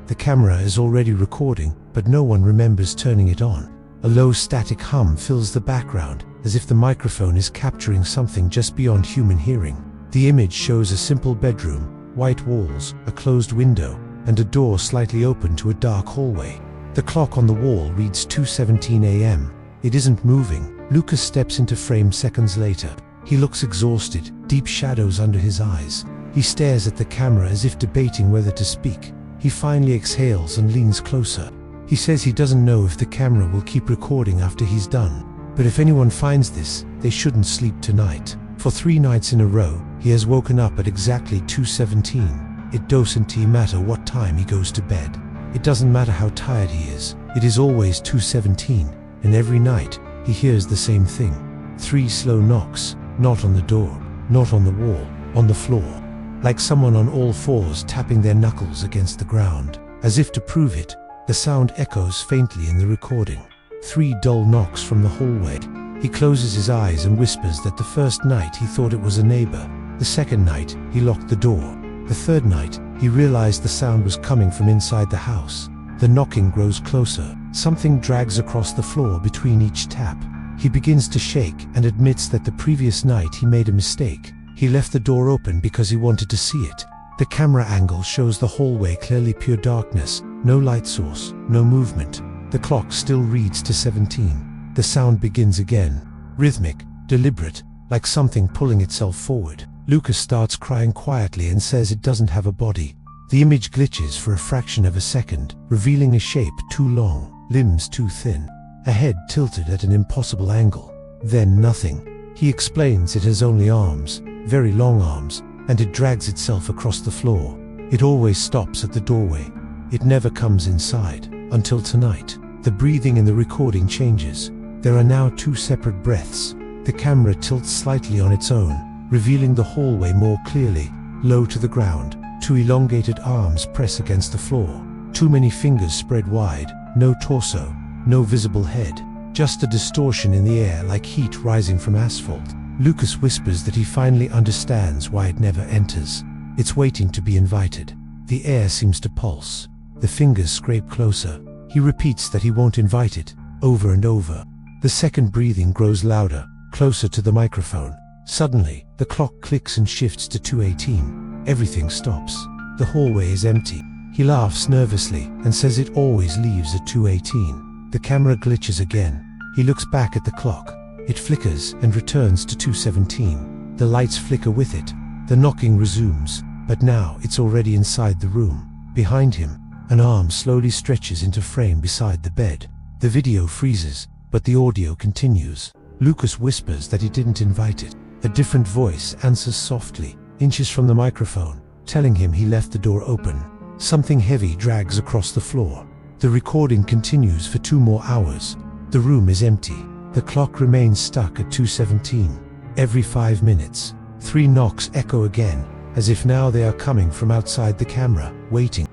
The camera is already recording, but no one remembers turning it on. A low static hum fills the background, as if the microphone is capturing something just beyond human hearing. The image shows a simple bedroom, white walls, a closed window, and a door slightly open to a dark hallway. The clock on the wall reads 2:17 a.m. It isn't moving. Lucas steps into frame seconds later. He looks exhausted, deep shadows under his eyes. He stares at the camera as if debating whether to speak. He finally exhales and leans closer. He says he doesn't know if the camera will keep recording after he's done. But if anyone finds this, they shouldn't sleep tonight. For 3 nights in a row, he has woken up at exactly 2:17. It doesn't matter what time he goes to bed. It doesn't matter how tired he is. It is always 2:17, and every night, he hears the same thing. 3 slow knocks, not on the door, not on the wall, on the floor. Like someone on all fours tapping their knuckles against the ground. As if to prove it, the sound echoes faintly in the recording. 3 dull knocks from the hallway. He closes his eyes and whispers that the first night he thought it was a neighbor. The second night, he locked the door. The third night, he realized the sound was coming from inside the house. The knocking grows closer. Something drags across the floor between each tap. He begins to shake and admits that the previous night he made a mistake. He left the door open because he wanted to see it. The camera angle shows the hallway clearly pure darkness, no light source, no movement. The clock still reads to 17. The sound begins again, rhythmic, deliberate, like something pulling itself forward. Lucas starts crying quietly and says it doesn't have a body. The image glitches for a fraction of a second, revealing a shape too long, limbs too thin, a head tilted at an impossible angle. Then nothing. He explains it has only arms, very long arms, and it drags itself across the floor. It always stops at the doorway. It never comes inside, until tonight. The breathing in the recording changes. There are now 2 separate breaths. The camera tilts slightly on its own, revealing the hallway more clearly. Low to the ground, 2 elongated arms press against the floor. Too many fingers spread wide, no torso, no visible head. Just a distortion in the air like heat rising from asphalt. Lucas whispers that he finally understands why it never enters. It's waiting to be invited. The air seems to pulse. The fingers scrape closer. He repeats that he won't invite it, over and over. The second breathing grows louder, closer to the microphone. Suddenly, the clock clicks and shifts to 2:18. Everything stops. The hallway is empty. He laughs nervously and says it always leaves at 2:18. The camera glitches again. He looks back at the clock. It flickers and returns to 2:17. The lights flicker with it. The knocking resumes, but now it's already inside the room. Behind him, an arm slowly stretches into frame beside the bed. The video freezes, but the audio continues. Lucas whispers that he didn't invite it. A different voice answers softly, inches from the microphone, telling him he left the door open. Something heavy drags across the floor. The recording continues for 2 more hours. The room is empty. The clock remains stuck at 2:17. Every 5 minutes, 3 knocks echo again, as if now they are coming from outside the camera, waiting.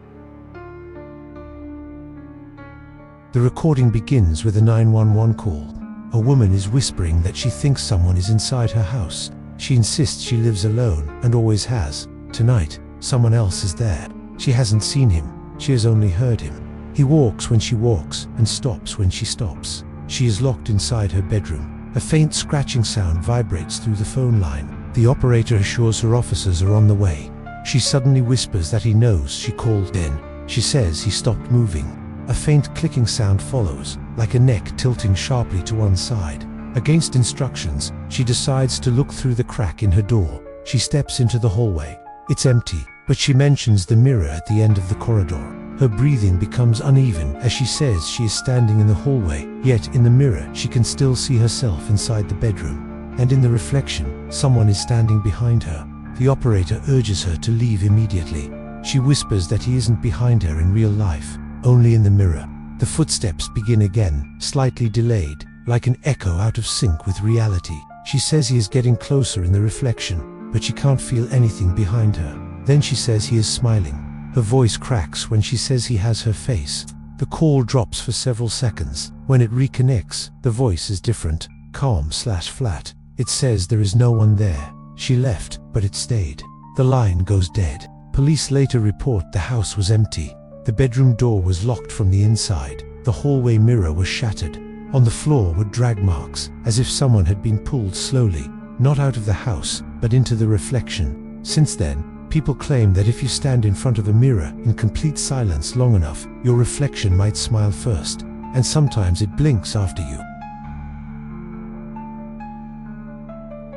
The recording begins with a 911 call. A woman is whispering that she thinks someone is inside her house. She insists she lives alone and always has. Tonight, someone else is there. She hasn't seen him. She has only heard him. He walks when she walks and stops when she stops. She is locked inside her bedroom. A faint scratching sound vibrates through the phone line. The operator assures her officers are on the way. She suddenly whispers that he knows she called in. She says he stopped moving. A faint clicking sound follows, like a neck tilting sharply to one side. Against instructions, she decides to look through the crack in her door. She steps into the hallway. It's empty, but she mentions the mirror at the end of the corridor. Her breathing becomes uneven as she says she is standing in the hallway, yet in the mirror she can still see herself inside the bedroom. And in the reflection, someone is standing behind her. The operator urges her to leave immediately. She whispers that he isn't behind her in real life, only in the mirror. The footsteps begin again, slightly delayed, like an echo out of sync with reality. She says he is getting closer in the reflection, but she can't feel anything behind her. Then she says he is smiling. Her voice cracks when she says he has her face. The call drops for several seconds. When it reconnects, the voice is different, calm/flat. It says there is no one there. She left, but it stayed. The line goes dead. Police later report the house was empty. The bedroom door was locked from the inside. The hallway mirror was shattered. On the floor were drag marks, as if someone had been pulled slowly, not out of the house, but into the reflection. Since then, people claim that if you stand in front of a mirror in complete silence long enough, your reflection might smile first, and sometimes it blinks after you.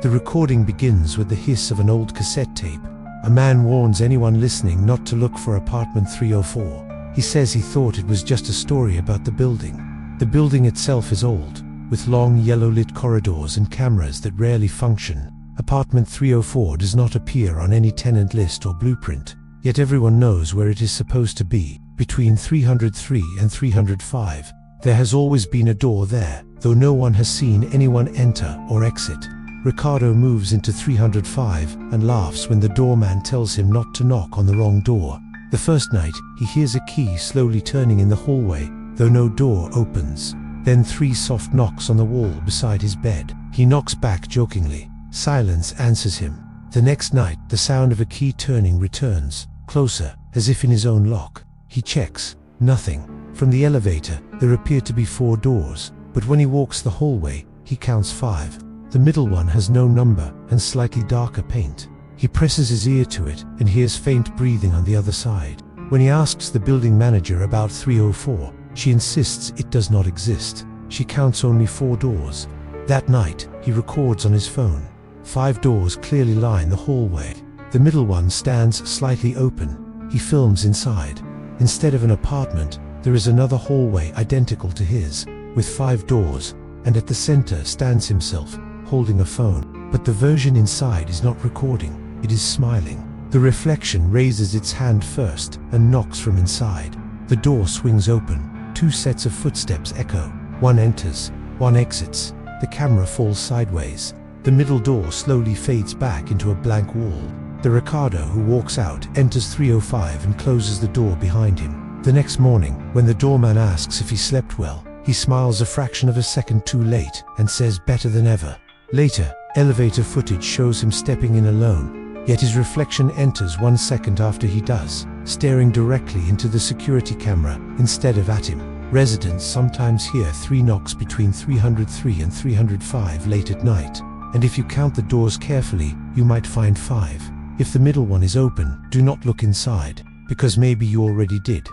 The recording begins with the hiss of an old cassette tape. A man warns anyone listening not to look for apartment 304. He says he thought it was just a story about the building. The building itself is old, with long yellow-lit corridors and cameras that rarely function. Apartment 304 does not appear on any tenant list or blueprint, yet everyone knows where it is supposed to be, between 303 and 305. There has always been a door there, though no one has seen anyone enter or exit. Ricardo moves into 305 and laughs when the doorman tells him not to knock on the wrong door. The first night, he hears a key slowly turning in the hallway, though no door opens. Then 3 soft knocks on the wall beside his bed. He knocks back jokingly. Silence answers him. The next night, the sound of a key turning returns, closer, as if in his own lock. He checks. Nothing. From the elevator, there appear to be 4 doors, but when he walks the hallway, he counts 5. The middle one has no number and slightly darker paint. He presses his ear to it and hears faint breathing on the other side. When he asks the building manager about 304, she insists it does not exist. She counts only 4 doors. That night, he records on his phone. 5 doors clearly line the hallway. The middle one stands slightly open. He films inside. Instead of an apartment, there is another hallway identical to his, with 5 doors, and at the center stands himself, holding a phone. But the version inside is not recording, it is smiling. The reflection raises its hand first and knocks from inside. The door swings open. 2 sets of footsteps echo. One enters, one exits. The camera falls sideways. The middle door slowly fades back into a blank wall. The Ricardo who walks out enters 305 and closes the door behind him. The next morning, when the doorman asks if he slept well, he smiles a fraction of a second too late and says better than ever. Later, elevator footage shows him stepping in alone, yet his reflection enters 1 second after he does, staring directly into the security camera instead of at him. Residents sometimes hear 3 knocks between 303 and 305 late at night, and if you count the doors carefully, you might find 5. If the middle one is open, do not look inside, because maybe you already did.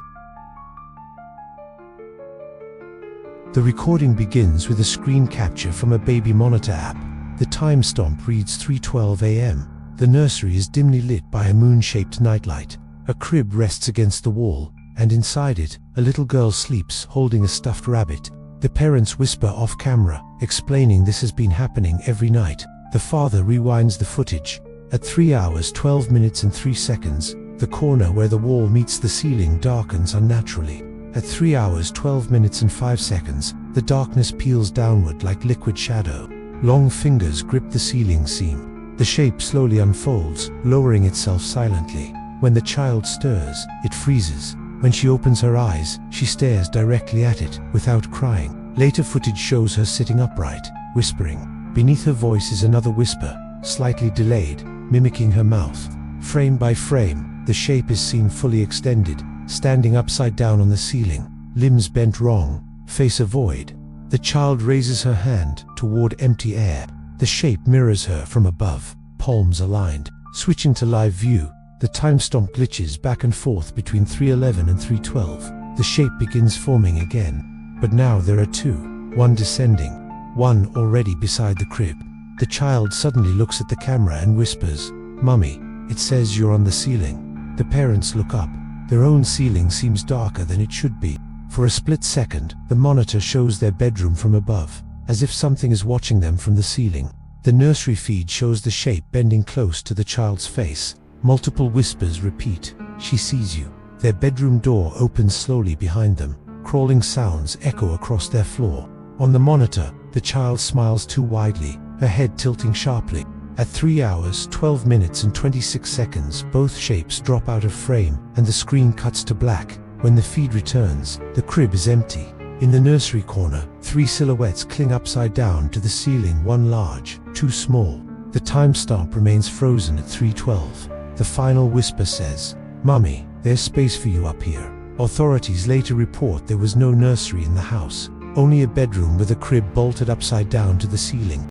The recording begins with a screen capture from a baby monitor app. The timestamp reads 3:12 a.m. The nursery is dimly lit by a moon-shaped nightlight. A crib rests against the wall, and inside it, a little girl sleeps holding a stuffed rabbit. The parents whisper off camera, explaining this has been happening every night. The father rewinds the footage. At 3 hours 12 minutes and 3 seconds, the corner where the wall meets the ceiling darkens unnaturally. At 3 hours 12 minutes and 5 seconds, the darkness peels downward like liquid shadow. Long fingers grip the ceiling seam. The shape slowly unfolds, lowering itself silently. When the child stirs, it freezes. When she opens her eyes, she stares directly at it, without crying. Later footage shows her sitting upright, whispering. Beneath her voice is another whisper, slightly delayed, mimicking her mouth. Frame by frame, the shape is seen fully extended, standing upside down on the ceiling, limbs bent wrong, face a void. The child raises her hand toward empty air. The shape mirrors her from above, palms aligned. Switching to live view, the timestamp glitches back and forth between 3:11 and 3:12. The shape begins forming again, but now there are 2, one descending, one already beside the crib. The child suddenly looks at the camera and whispers, "Mummy, it says you're on the ceiling." The parents look up. Their own ceiling seems darker than it should be. For a split second, the monitor shows their bedroom from above, as if something is watching them from the ceiling. The nursery feed shows the shape bending close to the child's face. Multiple whispers repeat, "She sees you." Their bedroom door opens slowly behind them. Crawling sounds echo across their floor. On the monitor, the child smiles too widely, her head tilting sharply. At 3 hours, 12 minutes and 26 seconds, both shapes drop out of frame and the screen cuts to black. When the feed returns, the crib is empty. In the nursery corner, 3 silhouettes cling upside down to the ceiling, one large, 2 small. The timestamp remains frozen at 3:12. The final whisper says, "Mummy, there's space for you up here." Authorities later report there was no nursery in the house, only a bedroom with a crib bolted upside down to the ceiling.